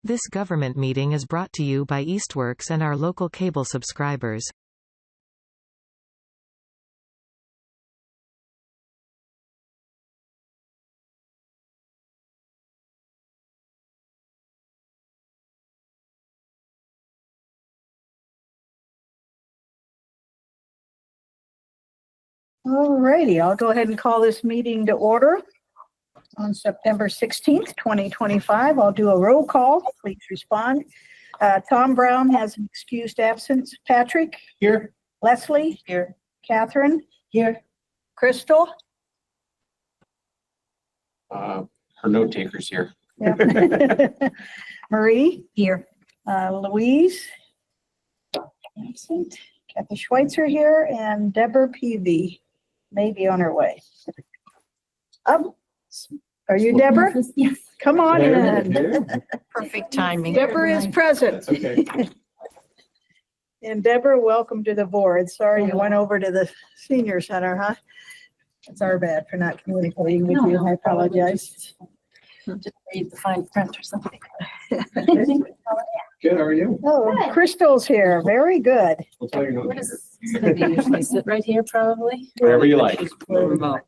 This government meeting is brought to you by Eastworks and our local cable subscribers. All righty, I'll go ahead and call this meeting to order on September 16th, 2025. I'll do a roll call. Please respond. Tom Brown has an excused absence. Patrick? Here. Leslie? Here. Catherine? Here. Crystal? Her note taker's here. Yeah. Marie? Here. Louise? Absent. Kathy Schweitzer here, and Deborah Peavy may be on her way. Are you Deborah? Yes. Come on in. Perfect timing. Deborah is present. Okay. And Deborah, welcome to the board. Sorry you went over to the senior center, huh? It's our bad for not communicating with you. I apologize. Just read the fine print or something. Good, how are you? Oh, Good. Crystal's here. Very good. We'll tell you. Where does Cindy usually sit? Right here, probably? Wherever you like.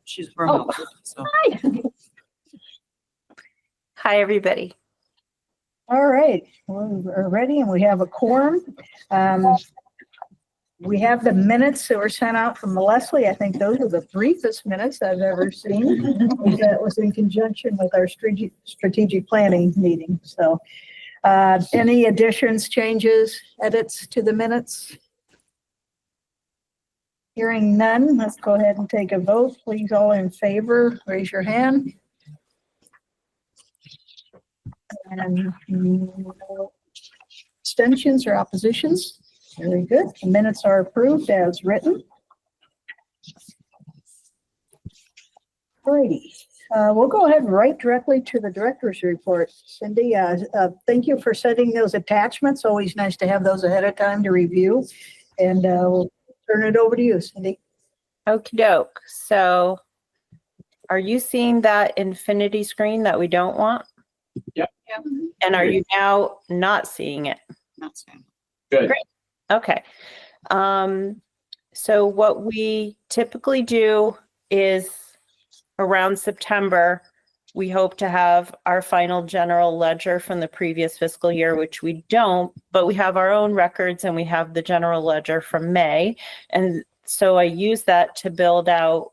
She's remote. So. Hi. Hi, everybody. All right, we're ready and we have a quorum. We have the minutes that were sent out from Leslie. I think those are the briefest minutes I've ever seen. That was in conjunction with our strategic planning meeting. So any additions, changes, edits to the minutes? Hearing none, let's go ahead and take a vote. Please, all in favor, raise your hand. And no abstentions or oppositions. Very good. The minutes are approved as written. Alrighty. We'll go ahead and write directly to the director's report. Cindy, thank you for sending those attachments. Always nice to have those ahead of time to review. And we'll turn it over to you, Cindy. Okie doke. So are you seeing that infinity screen that we don't want? Yep. And are you now not seeing it? Not soon. Good. Great. Okay. So what we typically do is around September, we hope to have our final general ledger from the previous fiscal year, which we don't, but we have our own records and we have the general ledger from May. And so I use that to build out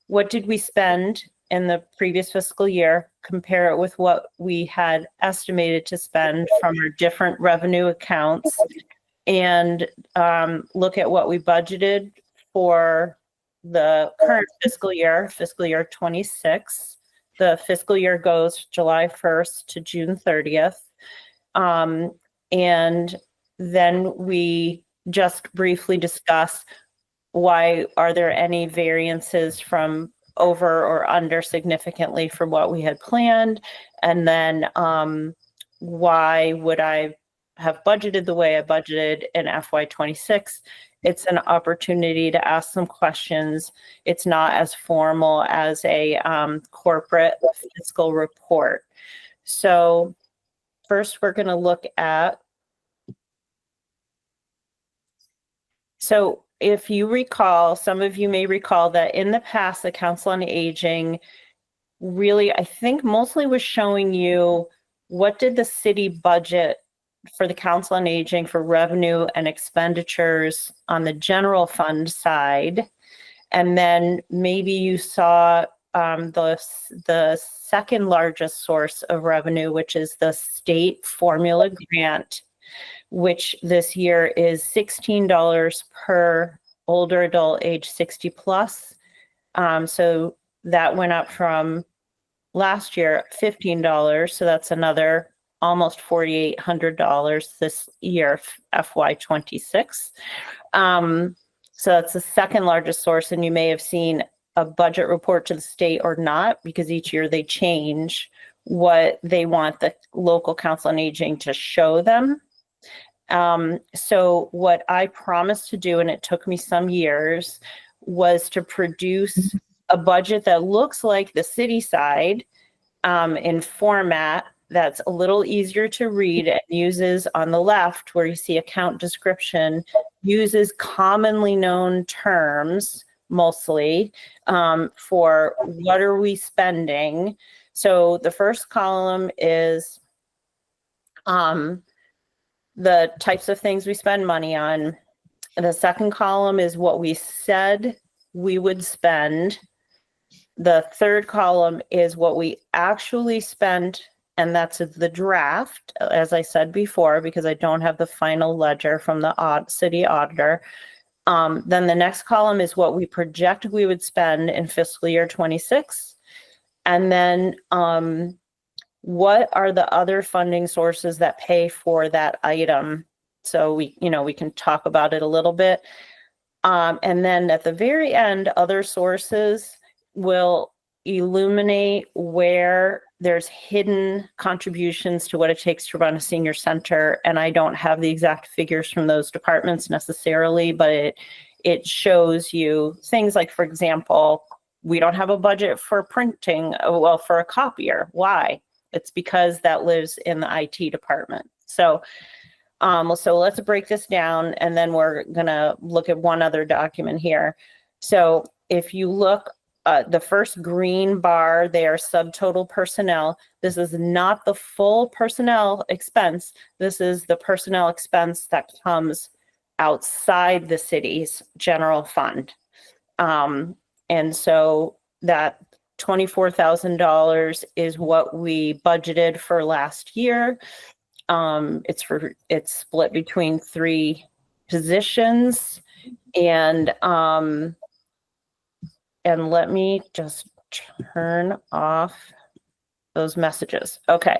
what did we spend in the previous fiscal year, compare it with what we had estimated to spend from our different revenue accounts, and look at what we budgeted for the current fiscal year 26. The fiscal year goes July 1st to June 30th. And then we just briefly discuss why are there any variances from over or under significantly from what we had planned, and then why would I have budgeted the way I budgeted in FY26. It's an opportunity to ask some questions. It's not as formal as a corporate fiscal report. So first we're going to look at, so if you recall, some of you may recall that in the past, the Council on Aging really, I think mostly was showing you what did the city budget for the Council on Aging for revenue and expenditures on the general fund side. And then maybe you saw the second largest source of revenue, which is the state formula grant, which this year is $16 per older adult age 60 plus. So that went up from last year, $15. So that's another almost $4,800 this year, FY26. So that's the second largest source. And you may have seen a budget report to the state or not, because each year they change what they want the local Council on Aging to show them. So what I promised to do, and it took me some years, was to produce a budget that looks like the city side in format, that's a little easier to read and uses on the left where you see account description, uses commonly known terms mostly for what are we spending. So the first column is the types of things we spend money on. The second column is what we said we would spend. The third column is what we actually spent, and that's the draft, as I said before, because I don't have the final ledger from the city auditor. Then the next column is what we project we would spend in fiscal year 26. And then what are the other funding sources that pay for that item? So we can talk about it a little bit. And then at the very end, other sources will illuminate where there's hidden contributions to what it takes to run a senior center. And I don't have the exact figures from those departments necessarily, but it shows you things like, for example, we don't have a budget for printing, well, for a copier. Why? It's because that lives in the IT department. So let's break this down, and then we're going to look at one other document here. So if you look, the first green bar there, subtotal personnel, this is not the full personnel expense. This is the personnel expense that comes outside the city's general fund. And so that $24,000 is what we budgeted for last year. It's split between 3 positions, and let me just turn off those messages. Okay.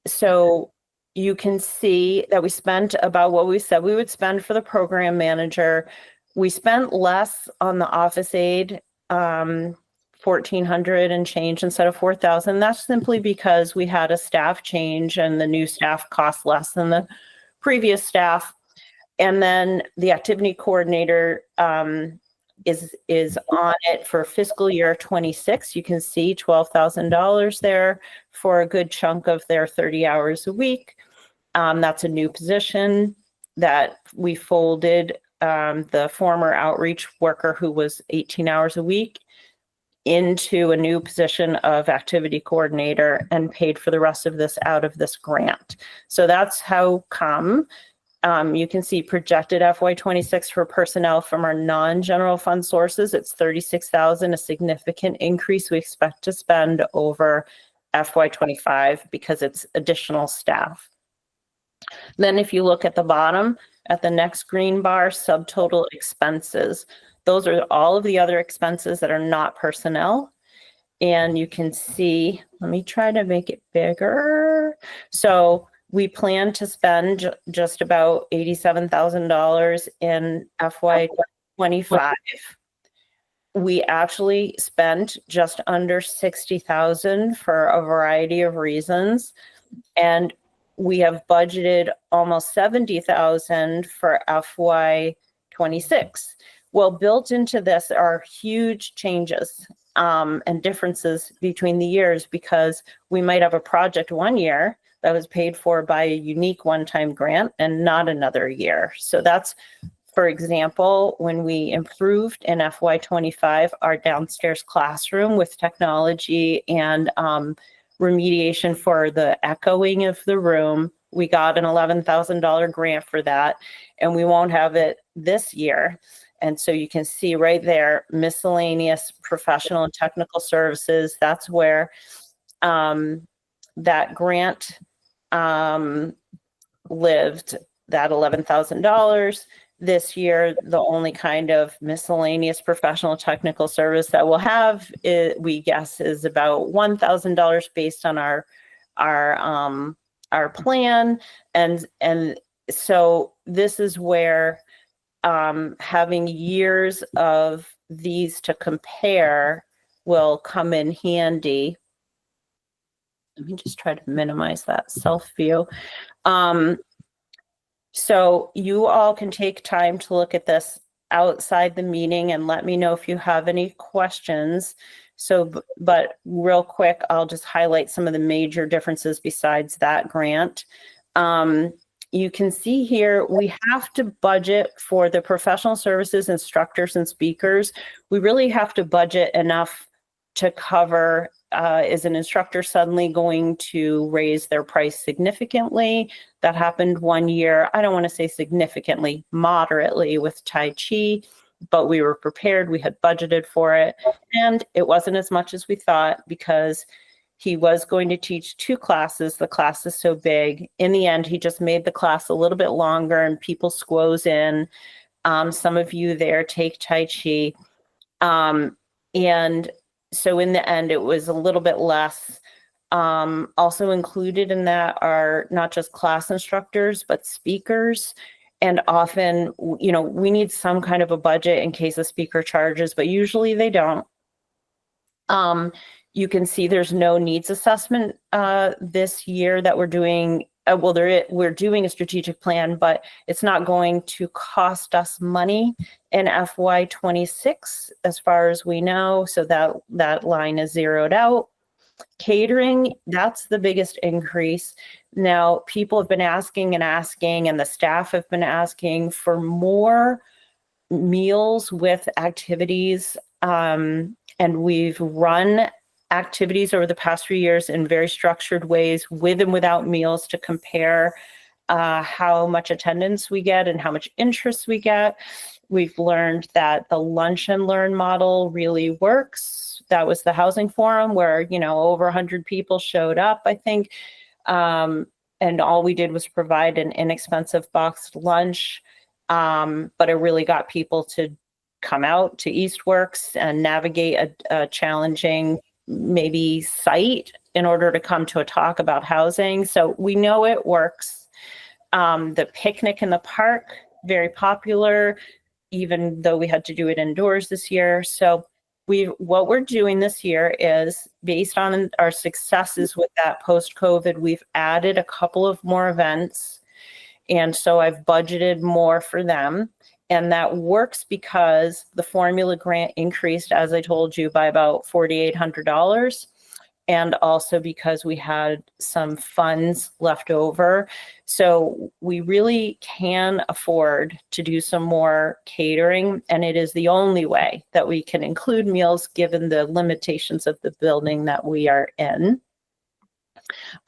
So you can see that we spent about what we said we would spend for the program manager. We spent less on the office aide, 1,400 and change instead of 4,000. That's simply because we had a staff change and the new staff cost less than the previous staff. And then the activity coordinator is on it for fiscal year 26. You can see $12,000 there for a good chunk of their 30 hours a week. That's a new position that we folded the former outreach worker who was 18 hours a week into a new position of activity coordinator and paid for the rest of this out of this grant. So that's how come. You can see projected FY26 for personnel from our non-general fund sources. It's $36,000, a significant increase we expect to spend over FY25 because it's additional staff. Then if you look at the bottom, at the next green bar, subtotal expenses. Those are all of the other expenses that are not personnel. And you can see, let me try to make it bigger. So we plan to spend just about $87,000 in FY25. We actually spent just under $60,000 for a variety of reasons. And we have budgeted almost $70,000 for FY26. Well, built into this are huge changes and differences between the years because we might have a project one year that was paid for by a unique one-time grant and not another year. So that's, for example, when we improved in FY25 our downstairs classroom with technology and remediation for the echoing of the room. We got an $11,000 grant for that, and we won't have it this year. And so you can see right there, miscellaneous professional and technical services. That's where that grant lived, that $11,000. This year, the only kind of miscellaneous professional technical service that we'll have, we guess, is about $1,000 based on our plan. And so this is where having years of these to compare will come in handy. Let me just try to minimize that self view. So you all can take time to look at this outside the meeting and let me know if you have any questions. But real quick, I'll just highlight some of the major differences besides that grant. You can see here, we have to budget for the professional services, instructors, and speakers. We really have to budget enough to cover, is an instructor suddenly going to raise their price significantly? That happened one year. I don't want to say significantly, moderately with Tai Chi, but we were prepared. We had budgeted for it. And it wasn't as much as we thought because he was going to teach 2 classes. The class is so big. In the end, he just made the class a little bit longer and people squoze in. Some of you there take Tai Chi. And so in the end, it was a little bit less. Also included in that are not just class instructors, but speakers. And often, you know, we need some kind of a budget in case a speaker charges, but usually they don't. You can see there's no needs assessment this year that we're doing. We're doing a strategic plan, but it's not going to cost us money in FY26 as far as we know. So that line is zeroed out. Catering, that's the biggest increase. Now, people have been asking, and the staff have been asking for more meals with activities. And we've run activities over the past few years in very structured ways with and without meals to compare how much attendance we get and how much interest we get. We've learned that the lunch and learn model really works. That was the housing forum where, you know, over 100 people showed up, I think. And all we did was provide an inexpensive boxed lunch. But it really got people to come out to Eastworks and navigate a challenging maybe site in order to come to a talk about housing. So we know it works. The picnic in the park, very popular, even though we had to do it indoors this year. So what we're doing this year is based on our successes with that post-COVID, we've added a couple of more events. And so I've budgeted more for them. And that works because the formula grant increased, as I told you, by about $4,800. And also because we had some funds left over. So we really can afford to do some more catering. And it is the only way that we can include meals given the limitations of the building that we are in.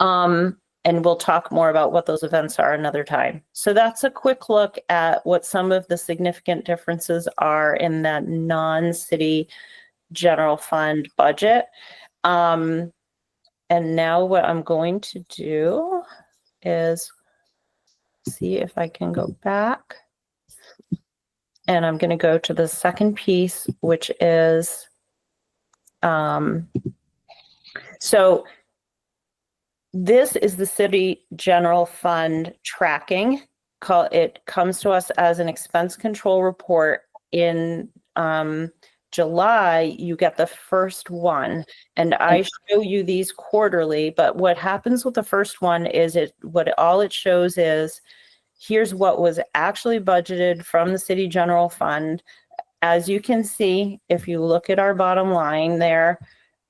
And we'll talk more about what those events are another time. So that's a quick look at what some of the significant differences are in that non-city general fund budget. And now what I'm going to do is see if I can go back. And I'm going to go to the second piece, which is, so this is the city general fund tracking. It comes to us as an expense control report in July. You get the first one, and I show you these quarterly. But what happens with the first one is all it shows is here's what was actually budgeted from the city general fund. As you can see, if you look at our bottom line there,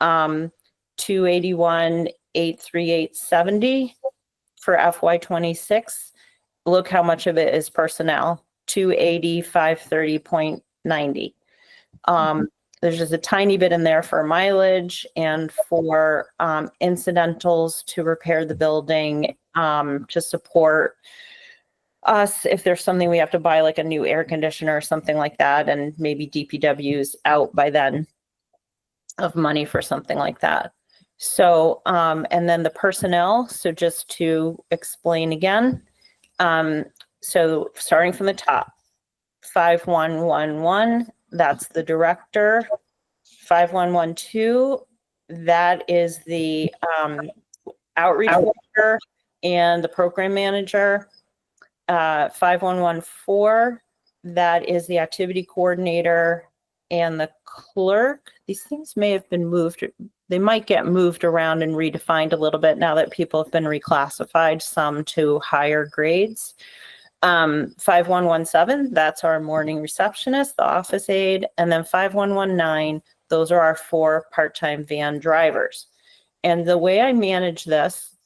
281,838.70 for FY26. Look how much of it is personnel, 280,530.90. There's just a tiny bit in there for mileage and for incidentals to repair the building, to support us if there's something we have to buy, like a new air conditioner or something like that, and maybe DPW's out by then of money for something like that. So, and then the personnel, so just to explain again, so starting from the top, 5111, that's the director. 5112, that is the outreach worker and the program manager. 5114, that is the activity coordinator and the clerk. These things may have been moved. They might get moved around and redefined a little bit now that people have been reclassified, some to higher grades. 5117, that's our morning receptionist, the office aide. And then 5119, Those are our 4 part-time van drivers. And the way I manage this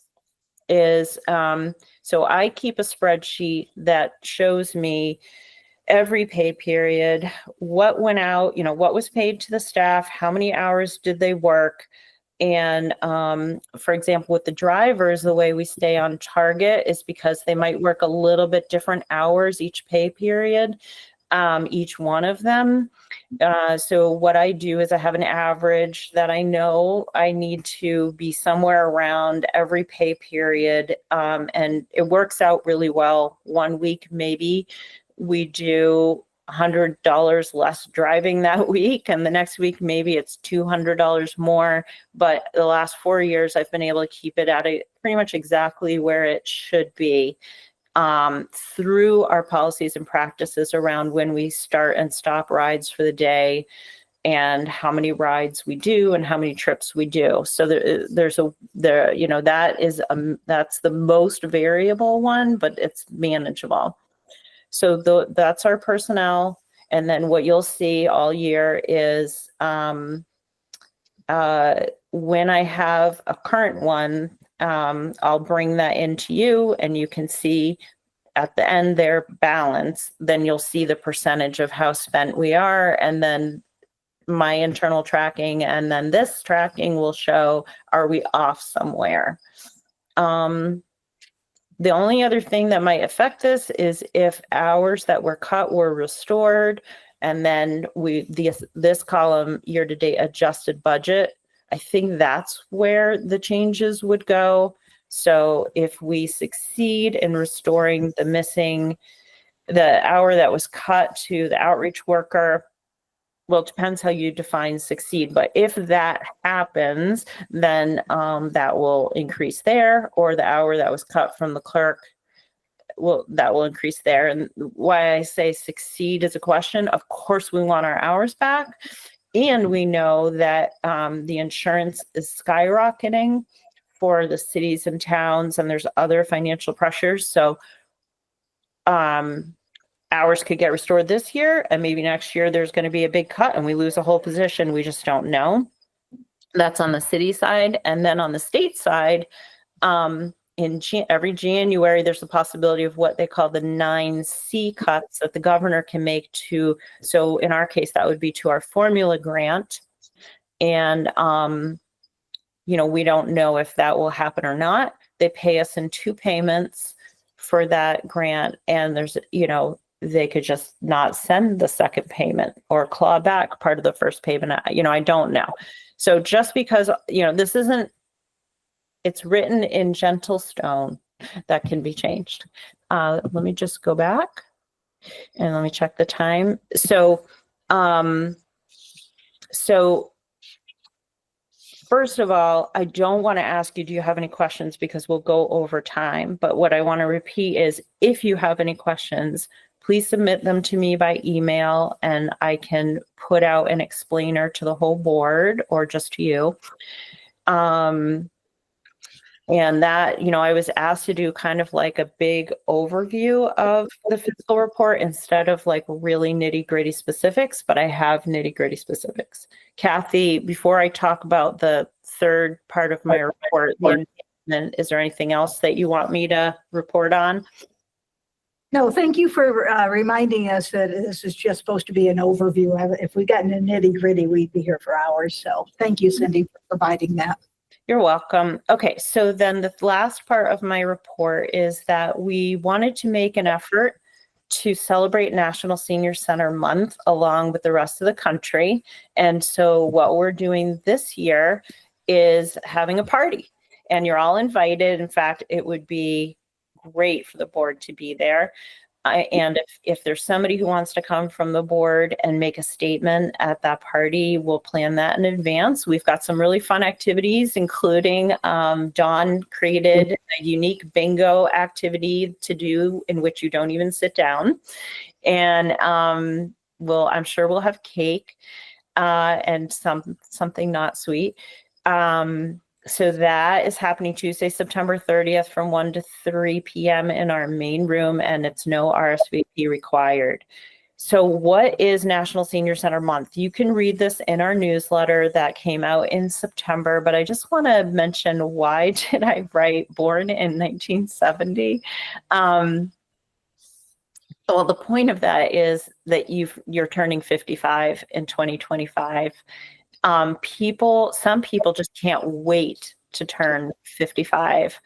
is, so I keep a spreadsheet that shows me every pay period, what went out, what was paid to the staff, how many hours did they work. And for example, with the drivers, the way we stay on target is because they might work a little bit different hours each pay period, each one of them. So what I do is I have an average that I know I need to be somewhere around every pay period. And it works out really well. One week, maybe we do $100 less driving that week. And the next week, maybe it's $200 more. But the last 4 years, I've been able to keep it at pretty much exactly where it should be. Through our policies and practices around when we start and stop rides for the day and how many rides we do and how many trips we do. So that's the most variable one, but it's manageable. So that's our personnel. And then what you'll see all year is when I have a current one, I'll bring that into you and you can see at the end their balance. Then you'll see the percentage of how spent we are. And then my internal tracking and then this tracking will show, are we off somewhere? The only other thing that might affect this is if hours that were cut were restored, and then this column year-to-date adjusted budget, I think that's where the changes would go. So if we succeed in restoring the hour that was cut to the outreach worker, well, it depends how you define succeed. But if that happens, then that will increase there, or the hour that was cut from the clerk, that will increase there. And why I say succeed is a question. Of course, we want our hours back. And we know that the insurance is skyrocketing for the cities and towns, and there's other financial pressures. So hours could get restored this year, and maybe next year there's going to be a big cut and we lose a whole position. We just don't know. That's on the city side. And then on the state side, every January, there's the possibility of what they call the 9C cuts that the governor can make so in our case, that would be to our formula grant. And, we don't know if that will happen or not. They pay us in 2 payments for that grant. And there's, they could just not send the second payment or claw back part of the first payment. I don't know. So just because, it's written in gentle stone, that can be changed. Let me just go back and let me check the time. So first of all, I don't want to ask you, do you have any questions? Because we'll go over time. But what I want to repeat is, if you have any questions, please submit them to me by email and I can put out an explainer to the whole board or just to you. And that, I was asked to do kind of like a big overview of the fiscal report instead of like really nitty-gritty specifics, but I have nitty-gritty specifics. Kathy, before I talk about the third part of my report, then is there anything else that you want me to report on? No, thank you for reminding us that this is just supposed to be an overview. If we got into nitty-gritty, we'd be here for hours. So thank you, Cindy, for providing that. You're welcome. Okay, so then the last part of my report is that we wanted to make an effort to celebrate National Senior Center Month along with the rest of the country. And so what we're doing this year is having a party, and you're all invited. In fact, it would be great for the board to be there. And if there's somebody who wants to come from the board and make a statement at that party, we'll plan that in advance. We've got some really fun activities, including Dawn created a unique bingo activity to do in which you don't even sit down. And I'm sure we'll have cake and something not sweet. So that is happening Tuesday, September 30th from 1 to 3 p.m. in our main room, and it's no RSVP required. So what is National Senior Center Month? You can read this in our newsletter that came out in September, but I just want to mention, why did I write born in 1970? Well, the point of that is that you're turning 55 in 2025. Some people just can't wait to turn 55.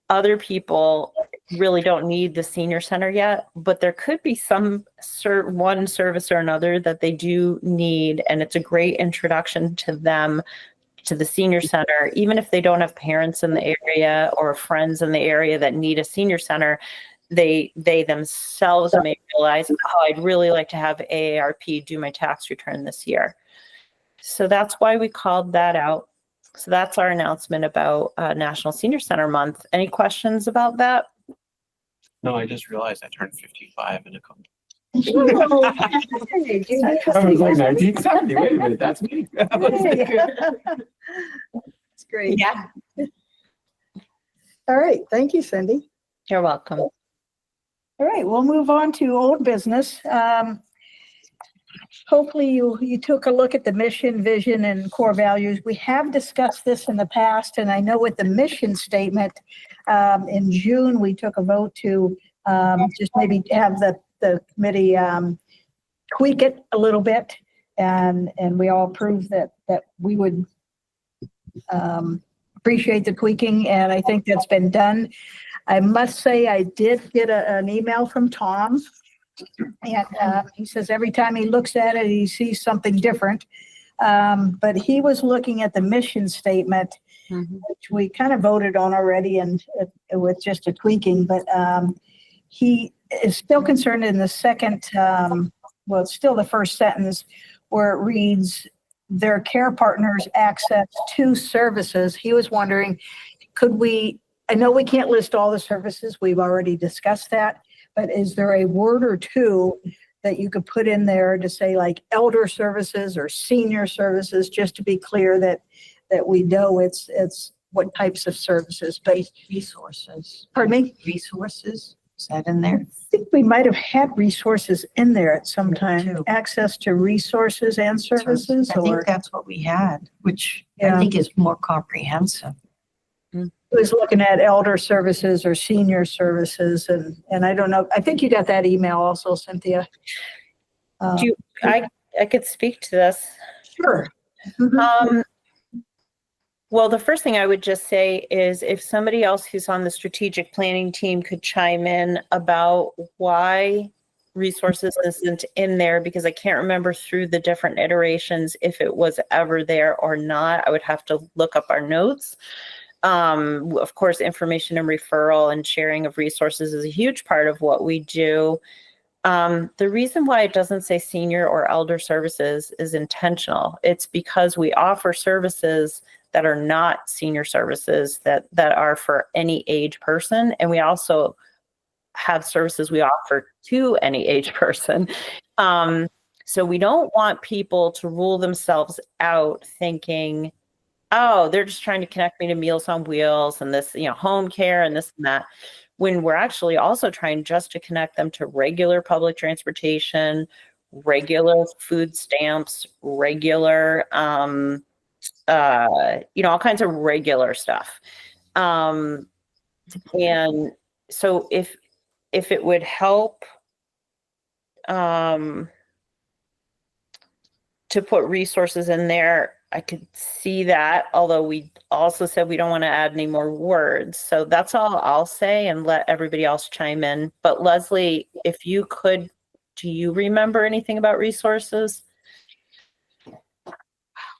Other people really don't need the senior center yet, but there could be one service or another that they do need, and it's a great introduction to them to the senior center. Even if they don't have parents in the area or friends in the area that need a senior center, they themselves may realize, oh, I'd really like to have AARP do my tax return this year. So that's why we called that out. So that's our announcement about National Senior Center Month. Any questions about that? No, I just realized I turned 55 in a couple. Hey, do you do I was like 1970. Wait a minute, that's me. That's great. Yeah. All right. Thank you, Cindy. You're welcome. All right. We'll move on to old business. Hopefully you took a look at the mission, vision, and core values. We have discussed this in the past, and I know with the mission statement, in June, we took a vote to just maybe have the committee tweak it a little bit, and we all approved that we would appreciate the tweaking, and I think that's been done. I must say I did get an email from Tom, and he says every time he looks at it, he sees something different. But he was looking at the mission statement, which we kind of voted on already, and it was just a tweaking. But he is still concerned in the second, well, it's still the first sentence where it reads, their care partners access to services. He was wondering, I know we can't list all the services, we've already discussed that, but is there a word or two that you could put in there to say like elder services or senior services, just to be clear that we know it's what types of services, but Resources. pardon me? Resources, is that in there? I think we might have had resources in there at some time, too. access to resources and services, I think or that's what we had, which Yeah. I think is more comprehensive. was looking at elder services or senior services, and I don't know. I think you got that email also, Cynthia. I could speak to this. Sure. Mhm. Well, the first thing I would just say is if somebody else who's on the strategic planning team could chime in about why resources isn't in there, because I can't remember through the different iterations if it was ever there or not. I would have to look up our notes. Of course, information and referral and sharing of resources is a huge part of what we do. The reason why it doesn't say senior or elder services is intentional. It's because we offer services that are not senior services that are for any age person. And we also have services we offer to any age person. So we don't want people to rule themselves out thinking, oh, they're just trying to connect me to Meals on Wheels and this, home care and this and that, when we're actually also trying just to connect them to regular public transportation, regular food stamps, regular, all kinds of regular stuff. And so if it would help to put resources in there, I could see that, although we also said we don't want to add any more words. So that's all I'll say and let everybody else chime in. But Leslie, if you could, do you remember anything about resources?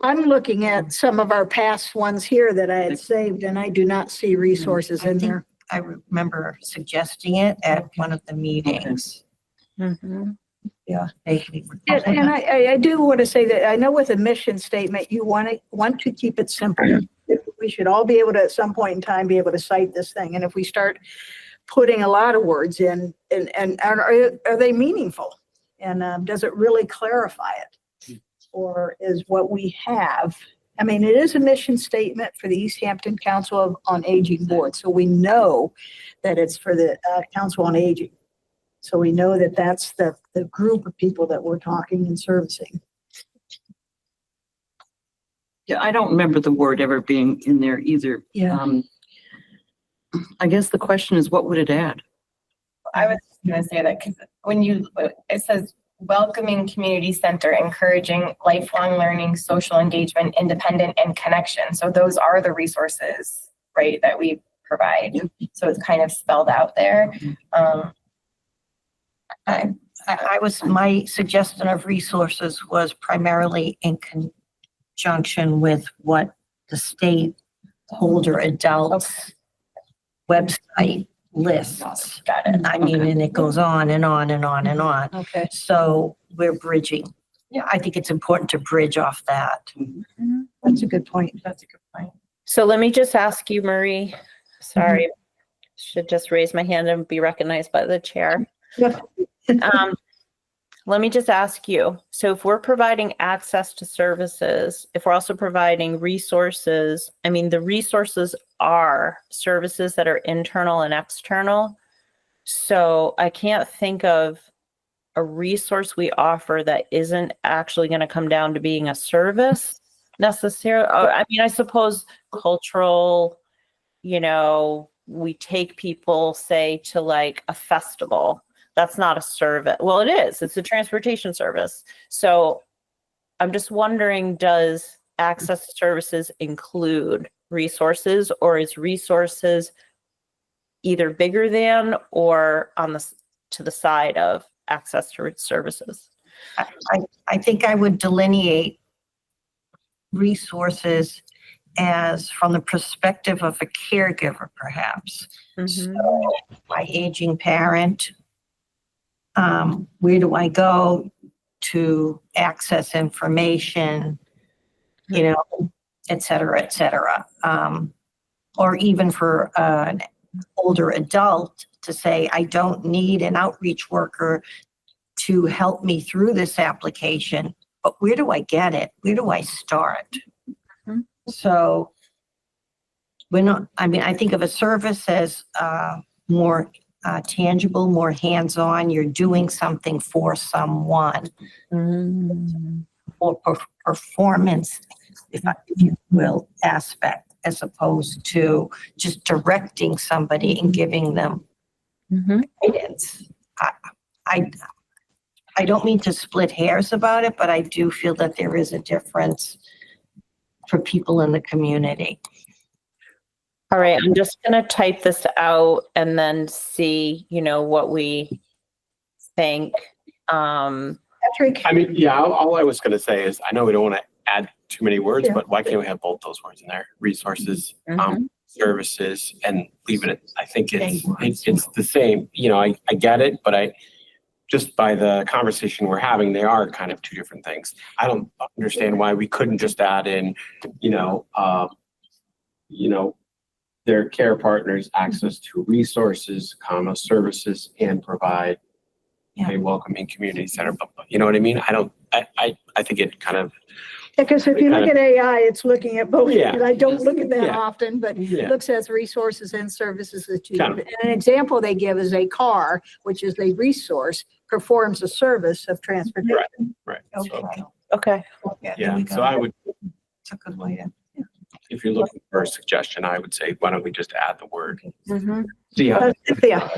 I'm looking at some of our past ones here that I had saved, and I do not see resources in there. I remember suggesting it at one of the meetings. Mm-hmm. Yeah. Maybe. And I do want to say that I know with a mission statement, you want to keep it simple. We should all be able to, at some point in time, be able to cite this thing. And if we start putting a lot of words in, and are they meaningful? And does it really clarify it? Or is what we have, I mean, it is a mission statement for the Easthampton Council on Aging Board. So we know that it's for the Council on Aging. So we know that that's the group of people that we're talking and servicing. Yeah, I don't remember the word ever being in there either. Yeah. I guess the question is, what would it add? I was gonna say that because when it says welcoming community center, encouraging lifelong learning, social engagement, independent and connection. So those are the resources, right, that we provide. Yep. So it's kind of spelled out there. My suggestion of resources was primarily in conjunction with what the state older adults website lists. Got it. I mean, and it goes on and on and on and on. Okay. So we're bridging. Yeah, I think it's important to bridge off that. That's a good point. That's a good point. So let me just ask you, Marie, sorry, should just raise my hand and be recognized by the chair. Yeah. Let me just ask you, so if we're providing access to services, if we're also providing resources, I mean, the resources are services that are internal and external. So I can't think of a resource we offer that isn't actually going to come down to being a service necessarily. I mean, I suppose cultural, we take people, say, to like a festival. That's not a service. Well, it is. It's a transportation service. So I'm just wondering, does access to services include resources, or is resources either bigger than or to the side of access to services? I think I would delineate resources as from the perspective of a caregiver, perhaps. So my aging parent, where do I go to access information, et cetera, et cetera. Or even for an older adult to say, I don't need an outreach worker to help me through this application, but where do I get it? Where do I start? So I think of a service as more tangible, more hands-on. You're doing something for someone, or performance, if you will, aspect, as opposed to just directing somebody and giving them guidance. I don't mean to split hairs about it, but I do feel that there is a difference for people in the community. All right, I'm just going to type this out and then see, what we think. Patrick? I mean, yeah, all I was going to say is, I know we don't want to add too many words, but why can't we have both those words in there? Resources, services, and leave it. I think it's the same. I get it, but just by the conversation we're having, they are kind of two different things. I don't understand why we couldn't just add in, their care partners access to resources, services, and provide a welcoming community center. You know what I mean? I think it kind of. Because if you look at AI, it's looking at both. Yeah. And I don't look at that Yeah. often, but it Yeah. looks at resources and services that you. Kind of. And an example they give is a car, which is a resource, performs a service of transportation. Right. Okay. Okay. Yeah. So I would, It's a good way to. if you're looking for a suggestion, I would say, why don't we just add the word? Mhm. See how. Yeah.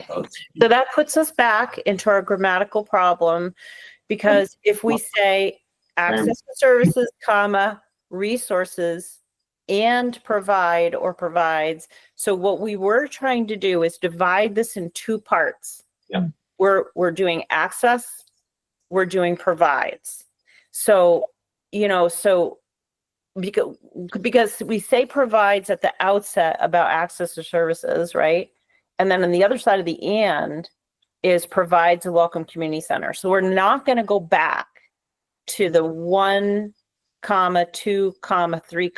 So that puts us back into our grammatical problem, because if we say access to services, resources, and provide or provides. So what we were trying to do is divide this in two parts. Yeah. We're doing access, we're doing provides. So, because we say provides at the outset about access to services, right? And then on the other side of the and is provides a welcome community center. So we're not going to go back to the 1, 2, 3,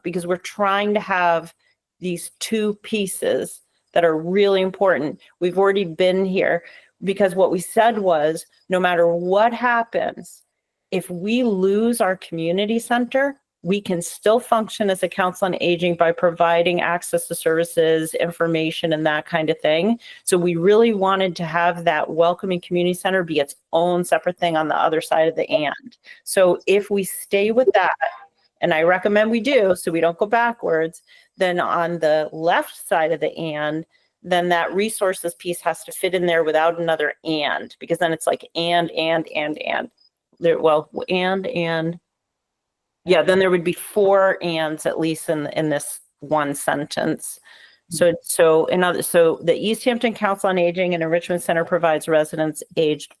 because we're trying to have these two pieces that are really important. We've already been here because what we said was, no matter what happens, if we lose our community center, we can still function as a council on aging by providing access to services, information, and that kind of thing. So we really wanted to have that welcoming community center be its own separate thing on the other side of the and. So if we stay with that, and I recommend we do, so we don't go backwards, then on the left side of the and, then that resources piece has to fit in there without another and, because then it's like and. There, well, and. Yeah, then there would be 4 ands at least in this one sentence. So the Easthampton Council on Aging and Enrichment Center provides residents aged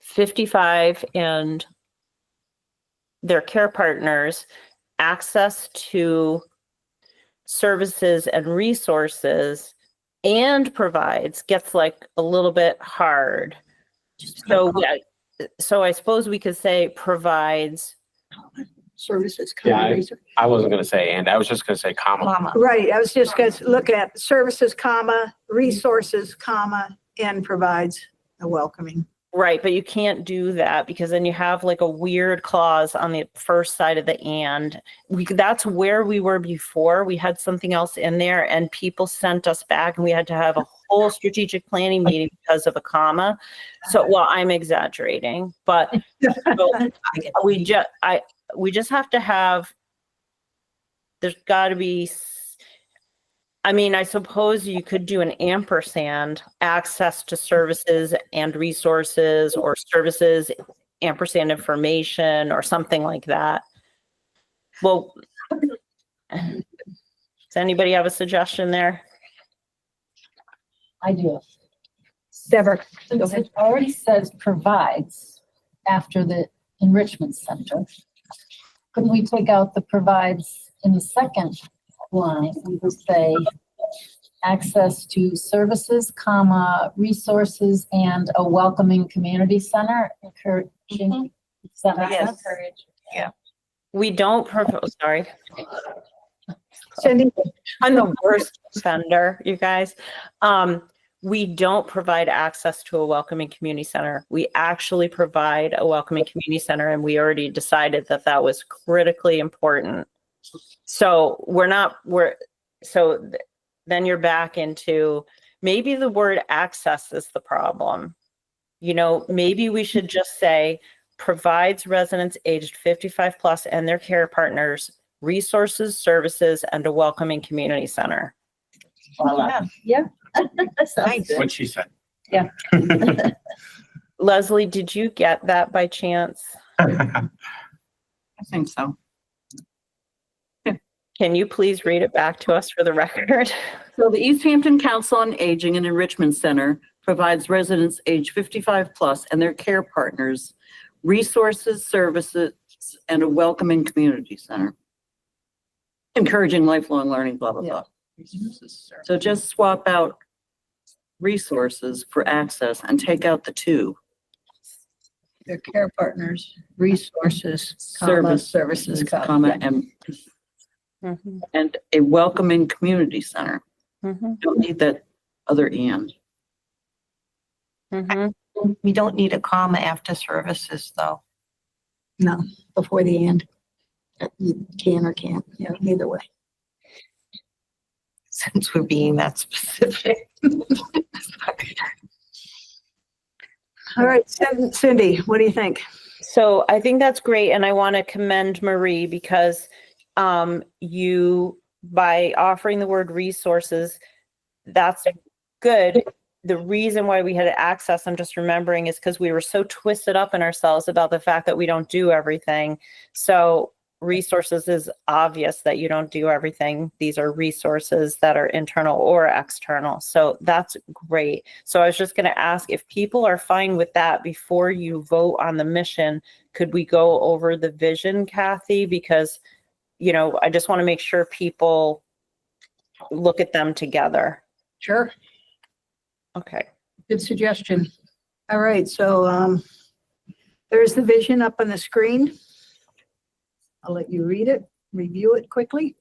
55 and their care partners access to services and resources, and provides gets like a little bit hard. So yeah, so I suppose we could say provides Services. Yeah, I wasn't gonna say and, I was just gonna say comma. Right, I was just going to look at services, comma, resources, comma, and provides a welcoming. right, but you can't do that because then you have like a weird clause on the first side of the and. That's where we were before. We had something else in there and people sent us back and we had to have a whole strategic planning meeting because of a comma. So, well, I'm exaggerating, but so we just have to have, there's got to be, I mean, I suppose you could do an ampersand, access to services and resources, or services ampersand information, or something like that. Well, does anybody have a suggestion there? I do. Deborah, go Since ahead. it already says provides after the enrichment center, couldn't we take out the provides in the second line? We would say access to services, comma, resources, and a welcoming community center, encouraging. Does that make sense? We don't propose, sorry. Cindy, I'm the worst offender, you guys. We don't provide access to a welcoming community center. We actually provide a welcoming community center, and we already decided that that was critically important. So then you're back into maybe the word access is the problem. You know, maybe we should just say provides residents aged 55 plus and their care partners resources, services, and a welcoming community center. Yeah. Nice. What she said. Leslie, did you get that by chance? I think so. Can you please read it back to us for the record? So the Easthampton Council on Aging and Enrichment Center provides residents age 55 plus and their care partners resources, services, and a welcoming community center. Encouraging lifelong learning, blah, blah, blah. So just swap out resources for access and take out the 2. their care partners, resources, comma, services, comma. and Mhm, and a welcoming community center. mhm, Don't need that other and. mhm. We don't need a comma after services, though. No, before the end. You can or can't, yeah, either way. Since we're being that specific. All right, Cindy, what do you think? So I think that's great. And I want to commend Marie because you, by offering the word resources, that's good. The reason why we had access, I'm just remembering, is because we were so twisted up in ourselves about the fact that we don't do everything. So resources is obvious that you don't do everything. These are resources that are internal or external. So that's great. So I was just going to ask if people are fine with that before you vote on the mission, could we go over the vision, Kathy? Because, you know, I just want to make sure people look at them together. Sure. Okay. Good suggestion. All right, so there's the vision up on the screen. I'll let you read it, review it quickly.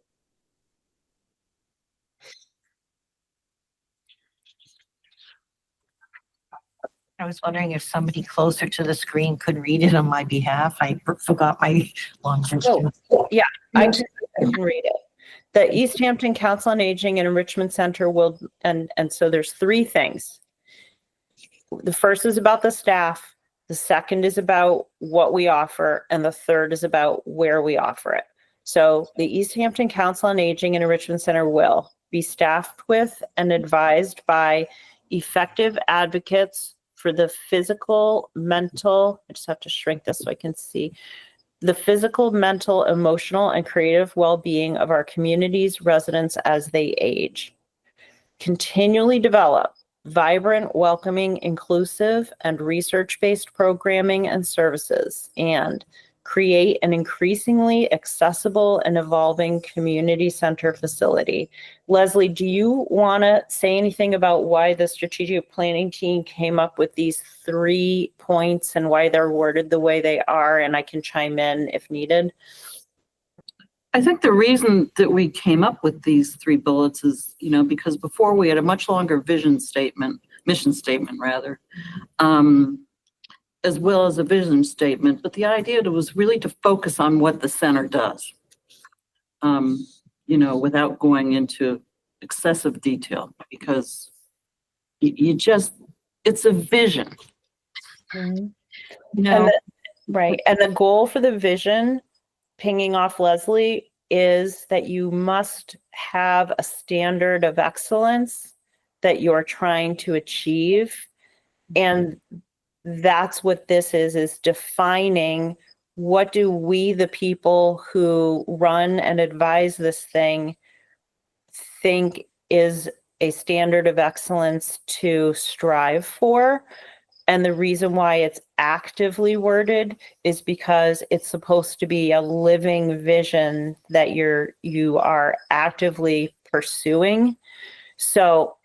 I was wondering if somebody closer to the screen could read it on my behalf. I forgot my long distance. I can read it. The Easthampton Council on Aging and Enrichment Center will, and so there's three things. The first is about the staff, the second is about what we offer, and the third is about where we offer it. So the Easthampton Council on Aging and Enrichment Center will be staffed with and advised by effective advocates for the physical, mental, I just have to shrink this so I can see, the physical, mental, emotional, and creative well-being of our community's residents as they age. Continually develop vibrant, welcoming, inclusive, and research-based programming and services, and create an increasingly accessible and evolving community center facility. Leslie, do you want to say anything about why the strategic planning team came up with these 3 points and why they're worded the way they are? And I can chime in if needed. I think the reason that we came up with these 3 bullets is, because before we had a much longer mission statement rather, as well as a vision statement. But the idea was really to focus on what the center does, without going into excessive detail, because it's a vision. Mm-hmm. Right. And the goal for the vision, pinging off Leslie, is that you must have a standard of excellence that you're trying to achieve. And that's what this is defining what do we, the people who run and advise this thing, think is a standard of excellence to strive for. And the reason why it's actively worded is because it's supposed to be a living vision that you are actively pursuing. So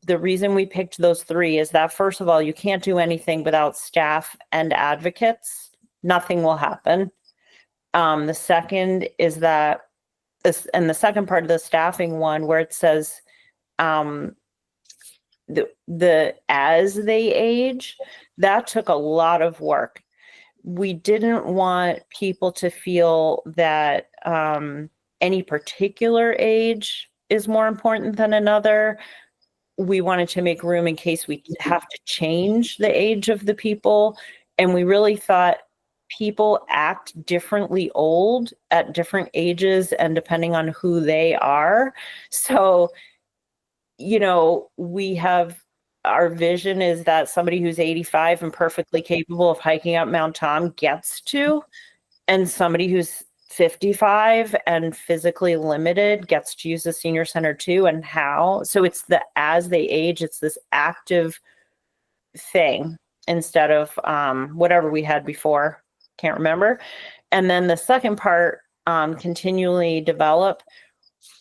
the reason we picked those 3 is that, first of all, you can't do anything without staff and advocates. Nothing will happen. The second is that, and the second part of the staffing one, where it says the as they age, that took a lot of work. We didn't want people to feel that any particular age is more important than another. We wanted to make room in case we have to change the age of the people. And we really thought people act differently old at different ages and depending on who they are. So, we have, our vision is that somebody who's 85 and perfectly capable of hiking up Mount Tom gets to, and somebody who's 55 and physically limited gets to use the senior center too, and how. So it's as they age, it's this active thing instead of whatever we had before, can't remember. And then the second part, continually develop.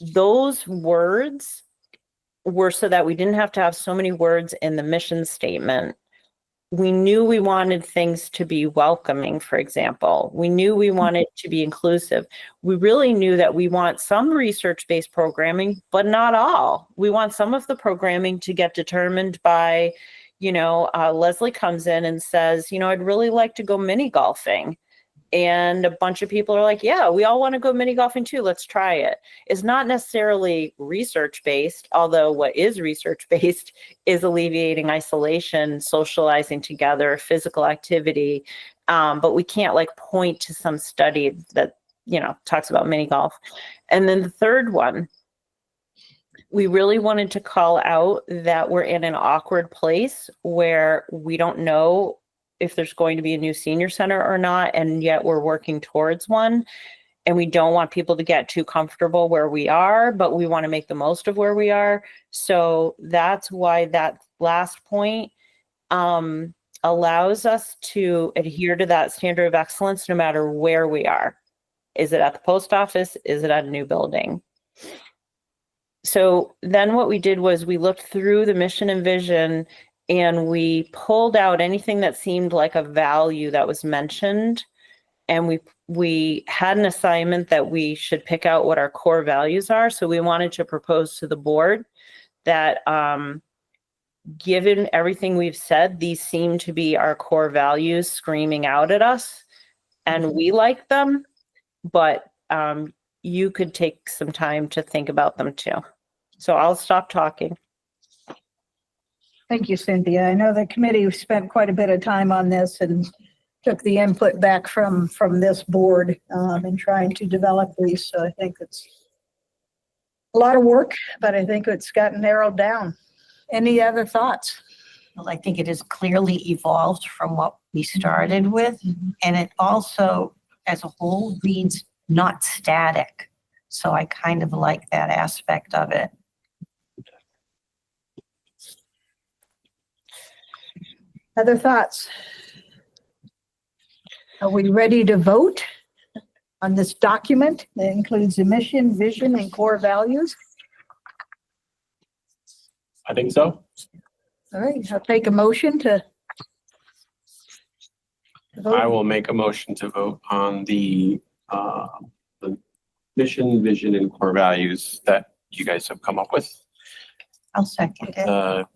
Those words were so that we didn't have to have so many words in the mission statement. We knew we wanted things to be welcoming, for example. We knew we wanted to be inclusive. We really knew that we want some research-based programming, but not all. We want some of the programming to get determined by, Leslie comes in and says, I'd really like to go mini golfing. And a bunch of people are like, yeah, we all want to go mini golfing too. Let's try it. It's not necessarily research-based, although what is research-based is alleviating isolation, socializing together, physical activity. But we can't point to some study that, talks about mini golf. And then the third one, we really wanted to call out that we're in an awkward place where we don't know if there's going to be a new senior center or not, and yet we're working towards one. And we don't want people to get too comfortable where we are, but we want to make the most of where we are. So that's why that last point allows us to adhere to that standard of excellence no matter where we are. Is it at the post office? Is it at a new building? So then what we did was we looked through the mission and vision, and we pulled out anything that seemed like a value that was mentioned. And we had an assignment that we should pick out what our core values are. So we wanted to propose to the board that given everything we've said, these seem to be our core values screaming out at us, and we like them, but you could take some time to think about them too. So I'll stop talking. Thank you, Cynthia. I know the committee spent quite a bit of time on this and took the input back from this board in trying to develop these. So I think it's a lot of work, but I think it's gotten narrowed down. Any other thoughts? Well, I think it has clearly evolved from what we started with. And it also, as a whole, reads not static. So I kind of like that aspect of it. Other thoughts? Are we ready to vote on this document that includes the mission, vision, and core values? I think so. All right, I'll take a motion to vote. I will make a motion to vote on the mission, vision, and core values that you guys have come up with. I'll second it.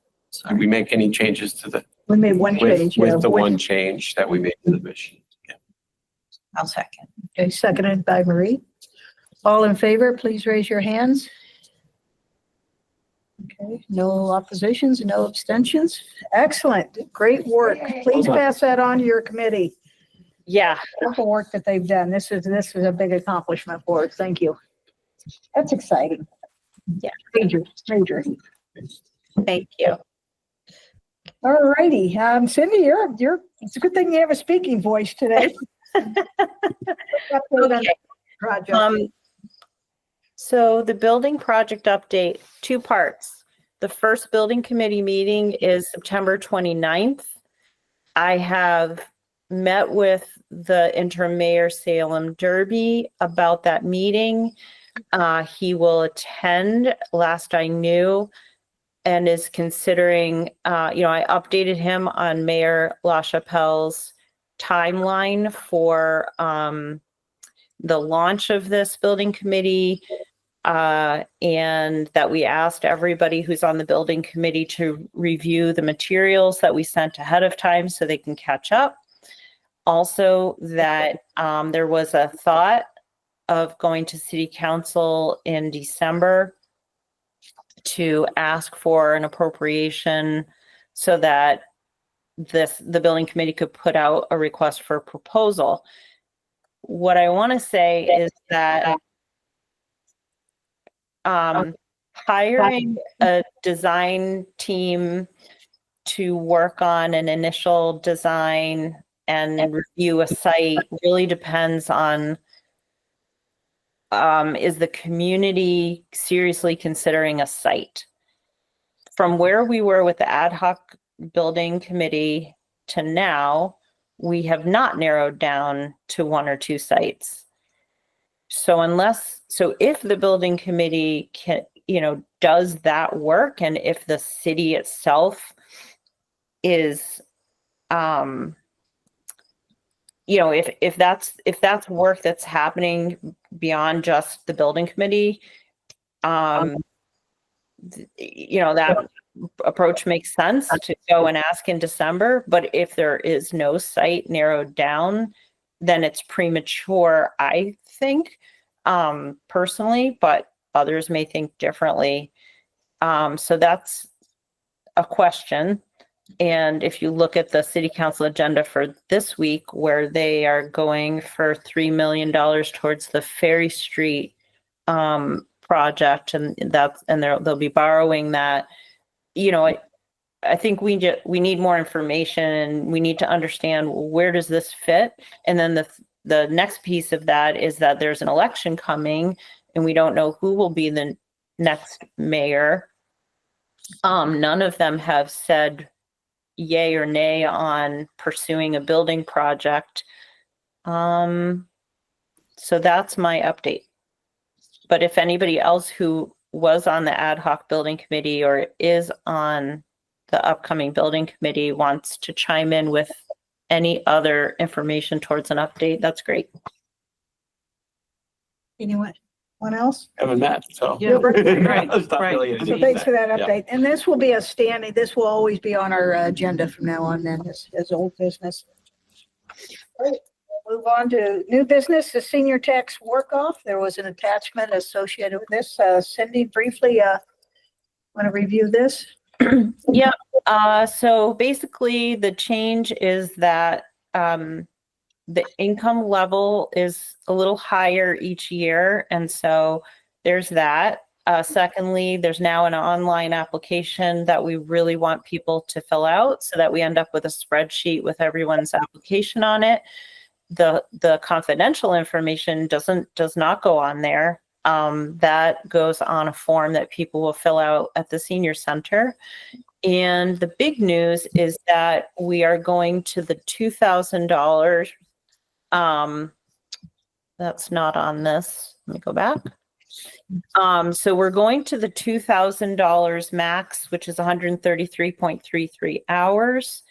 Did we make any changes to the, We made one change. yeah, with the one change that we made to the mission? Yeah. I'll second. Okay, seconded by Marie. All in favor, please raise your hands. Okay, no oppositions, no abstentions. Excellent, great work. Please pass that on to your committee. Yeah. Wonderful work that they've done. This is a big accomplishment for us. Thank you. That's exciting. Yeah. Major. Thank you. All righty. Cindy, it's a good thing you have a speaking voice today. Okay. Project. So the building project update, 2 parts. The first building committee meeting is September 29th. I have met with the interim mayor, Salem Derby, about that meeting. He will attend, last I knew, and is considering, I updated him on Mayor LaChapelle's timeline for the launch of this building committee, and that we asked everybody who's on the building committee to review the materials that we sent ahead of time so they can catch up. Also, that there was a thought of going to city council in December to ask for an appropriation so that the building committee could put out a request for proposal. What I want to say is that hiring a design team to work on an initial design and review a site really depends on, is the community seriously considering a site? From where we were with the ad hoc building committee to now, we have not narrowed down to 1 or 2 sites. So if the building committee can, does that work, and if the city itself is, if that's work that's happening beyond just the building committee, that approach makes sense to go and ask in December. But if there is no site narrowed down, then it's premature, I think, personally, but others may think differently. So that's a question. And if you look at the city council agenda for this week, where they are going for $3 million towards the Ferry Street project, and they'll be borrowing that, I think we need more information, and we need to understand, where does this fit? And then the next piece of that is that there's an election coming, and we don't know who will be the next mayor. None of them have said yay or nay on pursuing a building project. So that's my update. But if anybody else who was on the ad hoc building committee or is on the upcoming building committee wants to chime in with any other information towards an update, that's great. Anyone? One else? Haven't met, so. Yeah, right, It's not right. really So anything thanks to for say. that Yeah. update. And this will be a standing, this will always be on our agenda from now on then as old business. All right, we'll move on to new business, the senior tax work off. There was an attachment associated with this. Cindy, briefly, want to review this? Yeah, so basically the change is that the income level is a little higher each year. And so there's that. Secondly, there's now an online application that we really want people to fill out so that we end up with a spreadsheet with everyone's application on it. The confidential information does not go on there. That goes on a form that people will fill out at the senior center. And the big news is that we are going to the $2,000. That's not on this. Let me go back. So we're going to the $2,000 max, which is 133.33 hours.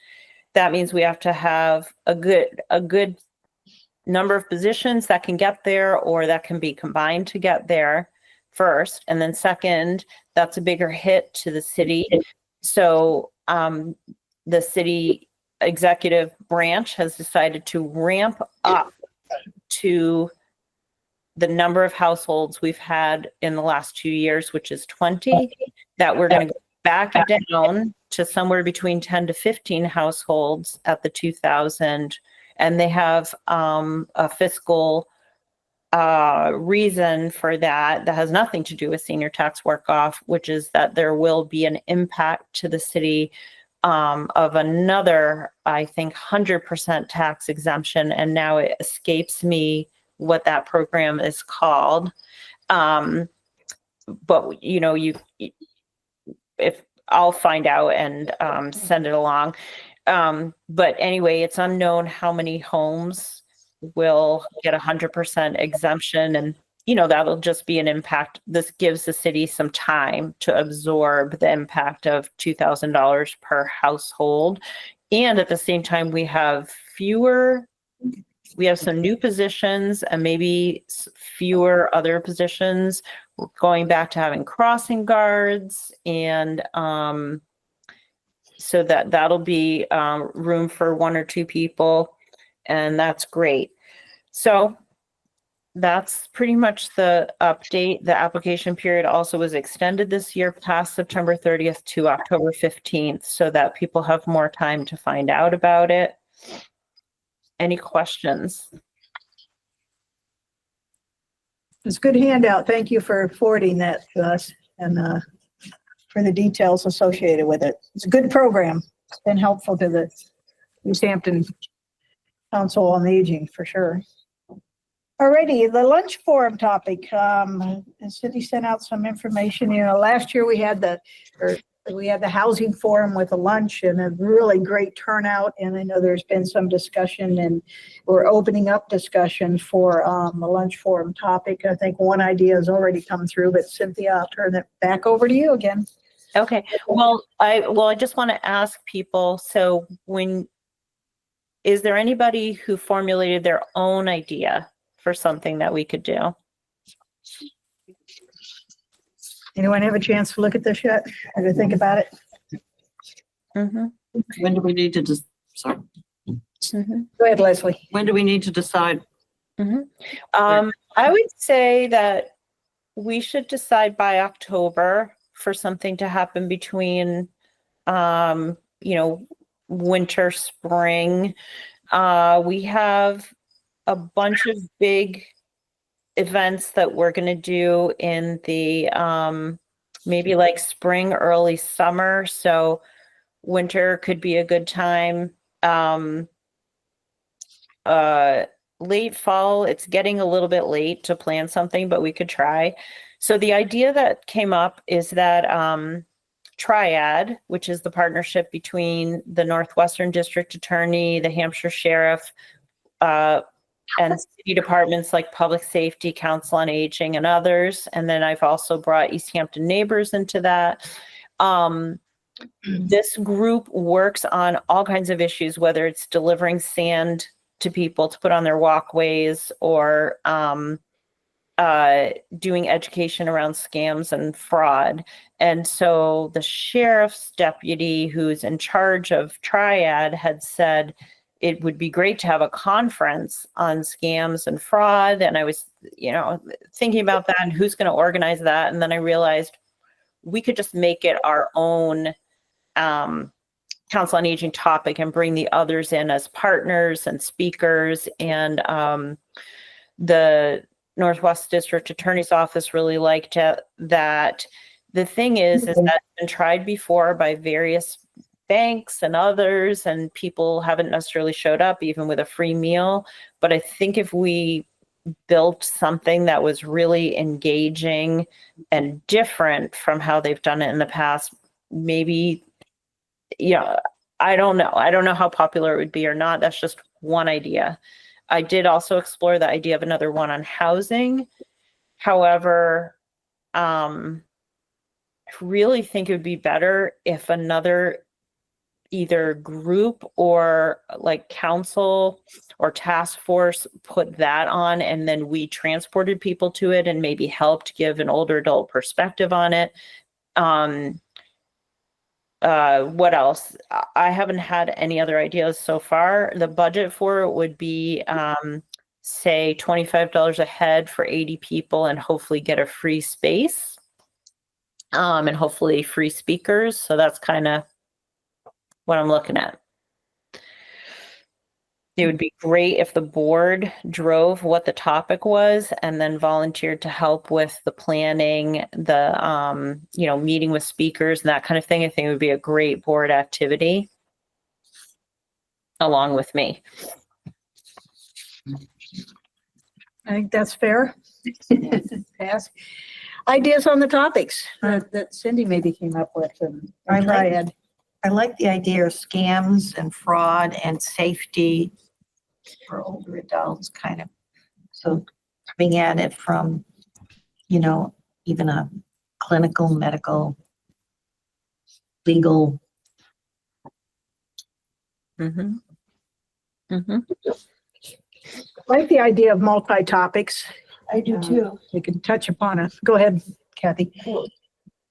That means we have to have a good number of positions that can get there or that can be combined to get there first. And then second, that's a bigger hit to the city. So the city executive branch has decided to ramp up to the number of households we've had in the last 2 years, which is 20, that we're going to go back down to somewhere between 10 to 15 households at the 2,000. And they have a fiscal reason for that has nothing to do with senior tax work off, which is that there will be an impact to the city of another, I think, 100% tax exemption. And now it escapes me what that program is called. But if I'll find out and send it along. But anyway, it's unknown how many homes will get 100% exemption, and that'll just be an impact. This gives the city some time to absorb the impact of $2,000 per household. And at the same time, we have some new positions and maybe fewer other positions. We're going back to having crossing guards, and so that'll be room for 1 or 2 people, and that's great. So that's pretty much the update. The application period also was extended this year past September 30th to October 15th so that people have more time to find out about it. Any questions? It's a good handout. Thank you for forwarding that to us and for the details associated with it. It's a good program. It's been helpful to the Easthampton Council on Aging for sure. Alrighty, the lunch forum topic. The city sent out some information. Last year we had the housing forum with a lunch and a really great turnout. And I know there's been some discussion, and we're opening up discussion for the lunch forum topic. I think one idea has already come through, but Cynthia, I'll turn it back over to you again. Okay. Well, I just want to ask people. So is there anybody who formulated their own idea for something that we could do? Anyone have a chance to look at this yet or to think about it? Mm-hmm. When do we need to sorry. Mm-hmm. Go ahead, Leslie. When do we need to decide? Mm-hmm. I would say that we should decide by October for something to happen between, winter, spring. We have a bunch of big events that we're going to do in the maybe like spring, early summer. So winter could be a good time. Late fall, it's getting a little bit late to plan something, but we could try. So the idea that came up is that Triad, which is the partnership between the Northwestern District Attorney, the Hampshire Sheriff, and city departments like Public Safety, Council on Aging, and others. And then I've also brought Easthampton Neighbors into that. This group works on all kinds of issues, whether it's delivering sand to people to put on their walkways or doing education around scams and fraud. And so the sheriff's deputy who's in charge of Triad had said it would be great to have a conference on scams and fraud. And I was, thinking about that and who's going to organize that. And then I realized we could just make it our own Council on Aging topic and bring the others in as partners and speakers. And the Northwest District Attorney's Office really liked that. The thing is that's been tried before by various banks and others, and people haven't necessarily showed up even with a free meal. But I think if we built something that was really engaging and different from how they've done it in the past, maybe, I don't know. I don't know how popular it would be or not. That's just one idea. I did also explore the idea of another one on housing. However, I really think it would be better if another either group or like council or task force put that on, and then we transported people to it and maybe helped give an older adult perspective on it. What else? I haven't had any other ideas so far. The budget for it would be, say $25 a head for 80 people and hopefully get a free space, and hopefully free speakers. So that's kind of what I'm looking at. It would be great if the board drove what the topic was and then volunteered to help with the planning, the, meeting with speakers and that kind of thing. I think it would be a great board activity along with me. I think that's fair. Pass. Ideas on the topics that Cindy maybe came up with. I like the idea of scams and fraud and safety for older adults, kind of. So coming at it from, even a clinical, medical, legal. Mm-hmm. Mm-hmm. I like the idea of multi-topics. I do too. We can touch upon it. Go ahead, Kathy.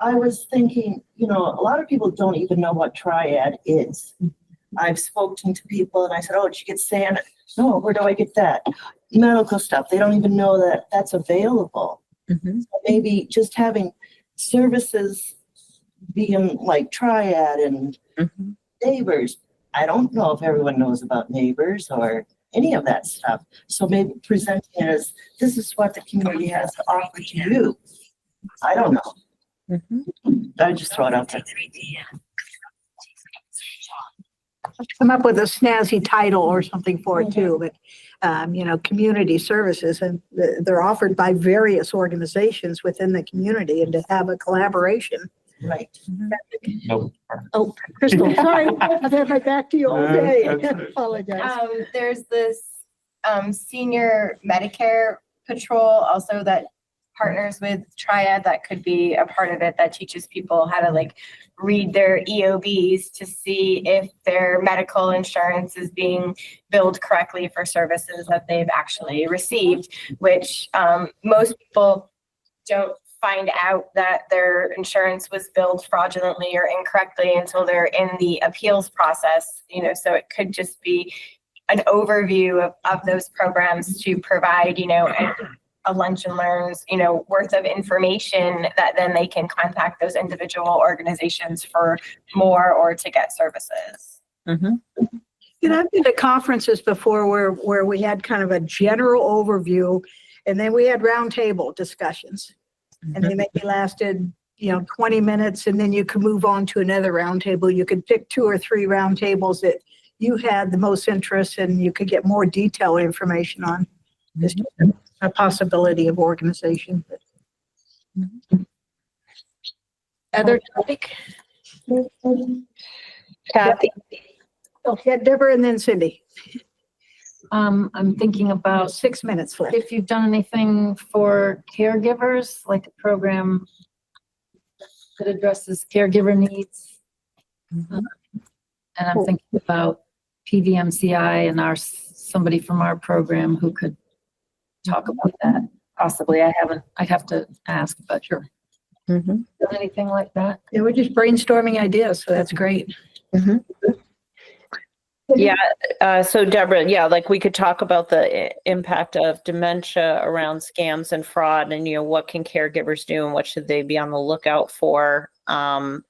I was thinking, a lot of people don't even know what Triad is. I've spoken to people and I said, oh, did you get Santa? No, where do I get that? Medical stuff. They don't even know that that's available. Mm-hmm. So maybe just having services being like Triad and Mm-hmm. neighbors. I don't know if everyone knows about neighbors or any of that stuff. So maybe presenting it as this is what the community has to offer to you. I don't know. Mm-hmm. I just throw it out there. Come up with a snazzy title or something for it too, but community services, and they're offered by various organizations within the community, and to have a collaboration. Right. Nope. Oh, Crystal, sorry, I've had my back to you all day. I apologize. There's this senior Medicare patrol also that partners with Triad that could be a part of it, that teaches people how to read their EOBs to see if their medical insurance is being billed correctly for services that they've actually received, which most people don't find out that their insurance was billed fraudulently or incorrectly until they're in the appeals process, so it could just be an overview of those programs to provide, a lunch and learns, worth of information that then they can contact those individual organizations for more or to get services. Mm-hmm. I've been to conferences before where we had kind of a general overview, and then we had roundtable discussions. And they maybe lasted, 20 minutes, and then you could move on to another roundtable. You could pick 2 or 3 roundtables that you had the most interest in, and you could get more detailed information on. Just a possibility of organization. Other topic? Kathy. Okay, Deborah and then Cindy. I'm thinking about 6 minutes left. if you've done anything for caregivers, like a program that addresses caregiver needs. And I'm thinking about PVMCI and somebody from our program who could talk about that. Possibly, I'd have to ask, but sure. Mhm. Anything like that? Yeah, we're just brainstorming ideas, so that's great. Yeah, so Deborah, yeah, like we could talk about the impact of dementia around scams and fraud, and what can caregivers do and what should they be on the lookout for,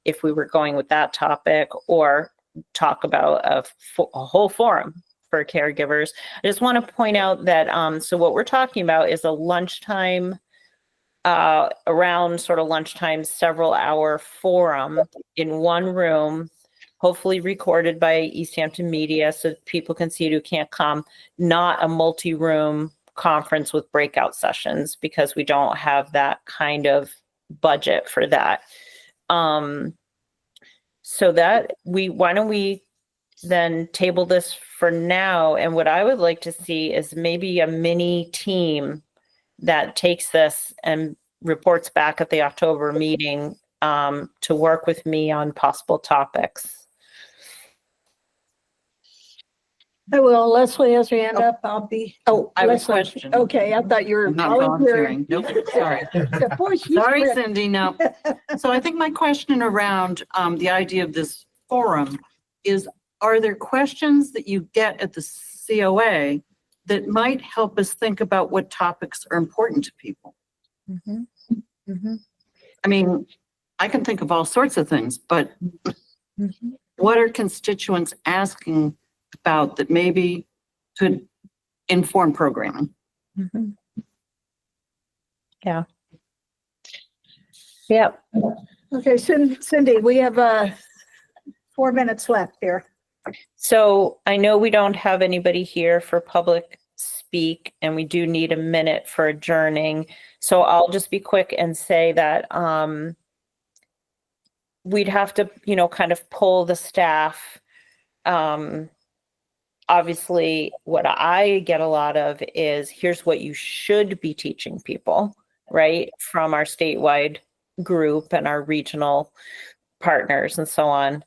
if we were going with that topic, or talk about a whole forum for caregivers. I just want to point out that so what we're talking about is a lunchtime, around sort of lunchtime, several hour forum in one room, hopefully recorded by Easthampton Media so people can see it who can't come, not a multi-room conference with breakout sessions, because we don't have that kind of budget for that. So that why don't we then table this for now? And what I would like to see is maybe a mini team that takes this and reports back at the October meeting, to work with me on possible topics. I will. Leslie has her hand up. I'll be, I have a Leslie. question. Okay, I thought you were I'm not volunteering. volunteering. Nope, sorry. Of course, you Sorry, quit. Cindy, no. So I think my question around the idea of this forum is, are there questions that you get at the COA that might help us think about what topics are important to people? I mean, I can think of all sorts of things, but what are constituents asking about that maybe could inform programming? Yeah. Yep. Okay, Cindy, we have 4 minutes left here. So I know we don't have anybody here for public speak, and we do need a minute for adjourning. So I'll just be quick and say that we'd have to, kind of pull the staff. Obviously, what I get a lot of is, here's what you should be teaching people, right? From our statewide group and our regional partners and so on.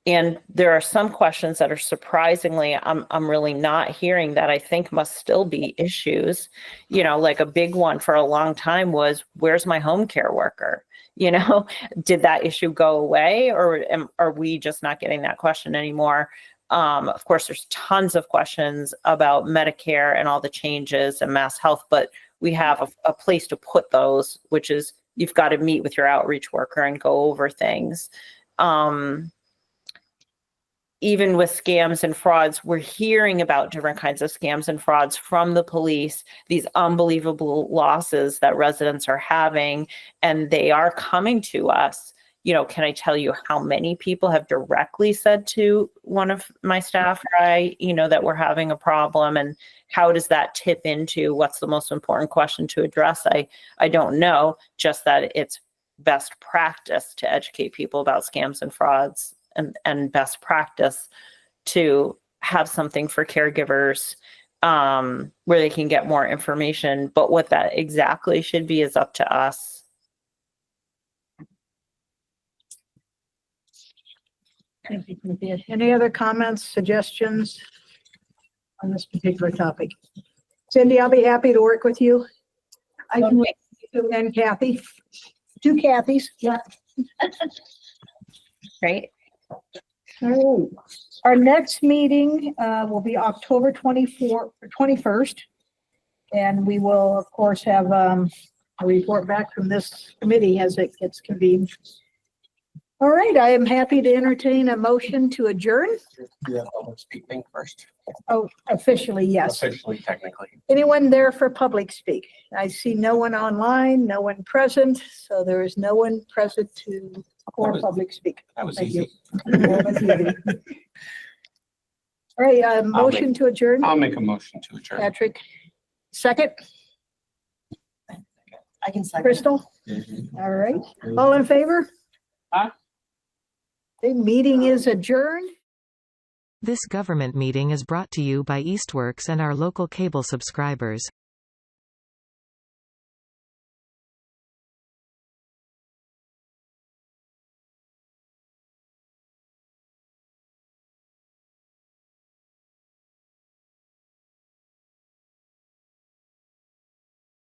And there are some questions that are surprisingly, I'm really not hearing that I think must still be issues. Like a big one for a long time was, where's my home care worker? Did that issue go away, or are we just not getting that question anymore? Of course, there's tons of questions about Medicare and all the changes and Mass Health, but we have a place to put those, which is you've got to meet with your outreach worker and go over things. Even with scams and frauds, we're hearing about different kinds of scams and frauds from the police, these unbelievable losses that residents are having, and they are coming to us. Can I tell you how many people have directly said to one of my staff, that we're having a problem, and how does that tip into what's the most important question to address? I don't know, just that it's best practice to educate people about scams and frauds, and best practice to have something for caregivers, where they can get more information. But what that exactly should be is up to us. Any other comments, suggestions on this particular topic? Cindy, I'll be happy to work with you. I can wait. And Kathy, 2 Kathys. Yeah. Right. Oh, our next meeting will be October 21st. And we will, of course, have a report back from this committee as it gets convened. All right, I am happy to entertain a motion to adjourn. Yeah, public speaking first. Oh, officially, yes. Officially, technically. Anyone there for public speak? I see no one online, no one present, so there is no one present for public speak. That was Thank easy. All right, motion to adjourn. I'll make a motion to adjourn. Patrick, second. I can second. Crystal? All right, all in favor? Aye. The meeting is adjourned. This government meeting is brought to you by Eastworks and our local cable subscribers.